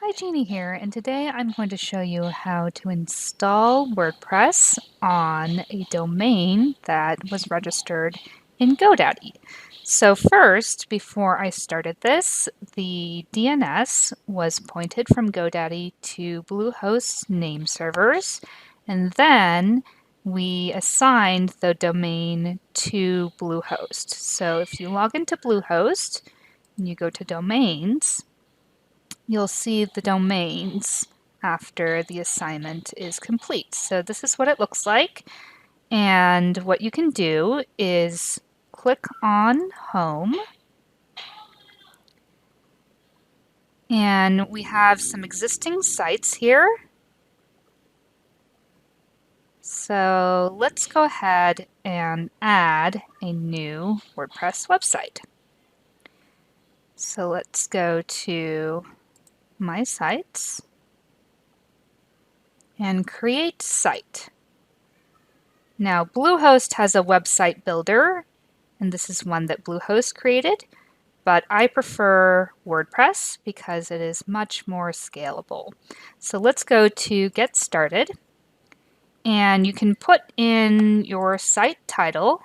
Hi, Jeannie here, and today I'm going to show you how to install WordPress on a domain that was registered in GoDaddy. So first, before I started this, the DNS was pointed from GoDaddy to Bluehost's name servers, and then we assigned the domain to Bluehost. So if you log into Bluehost and you go to Domains, you'll see the domains after the assignment is complete. So this is what it looks like. And what you can do is click on Home. And we have some existing sites here. So let's go ahead and add a new WordPress website. So let's go to My Sites and create site. Now, Bluehost has a website builder, and this is one that Bluehost created, but I prefer WordPress because it is much more scalable. So let's go to Get Started, and you can put in your site title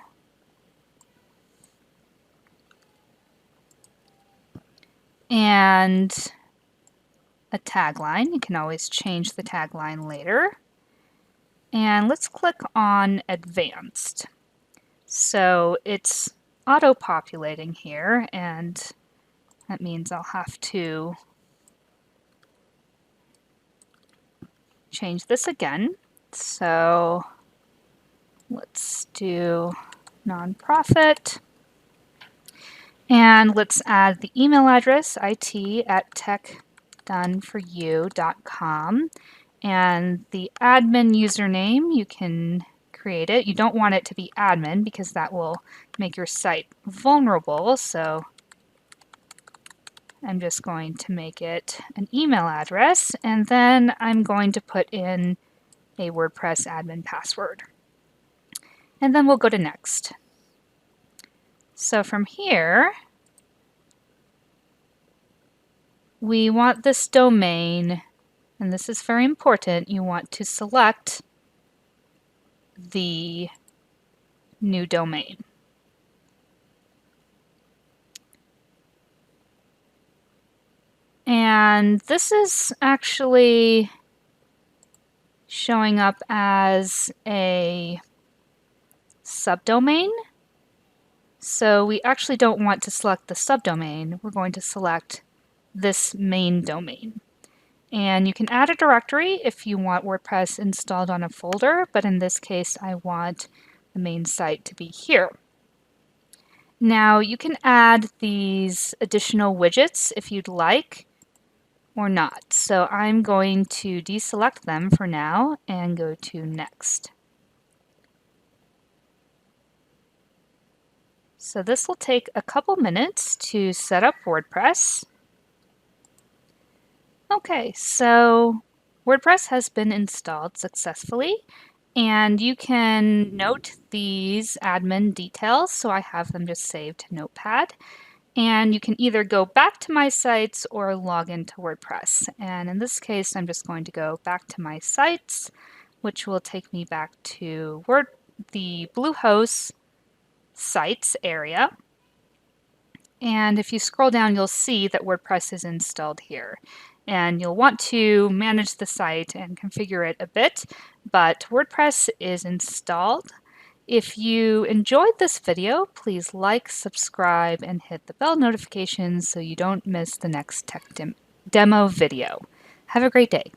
and a tagline. You can always change the tagline later. And let's click on Advanced. So it's auto-populating here, and that means I'll have to change this again. So let's do nonprofit. And let's add the email address, it@techdoneforyou.com. And the admin username, you can create it. You don't want it to be admin because that will make your site vulnerable. So I'm just going to make it an email address, and then I'm going to put in a WordPress admin password. And then we'll go to next. So from here, we want this domain, and this is very important. You want to select the new domain. And this is actually showing up as a subdomain. So we actually don't want to select the subdomain. We're going to select this main domain. And you can add a directory if you want WordPress installed on a folder, but in this case, I want the main site to be here. Now you can add these additional widgets if you'd like or not. So I'm going to deselect them for now and go to next. So this will take a couple minutes to set up WordPress. Okay, so WordPress has been installed successfully, and you can note these admin details. So I have them just saved to Notepad. And you can either go back to My Sites or log into WordPress. And in this case, I'm just going to go back to My Sites, which will take me back to the Bluehost sites area. And if you scroll down, you'll see that WordPress is installed here. And you'll want to manage the site and configure it a bit, but WordPress is installed. If you enjoyed this video, please like, subscribe, and hit the bell notifications so you don't miss the next tech demo video. Have a great day.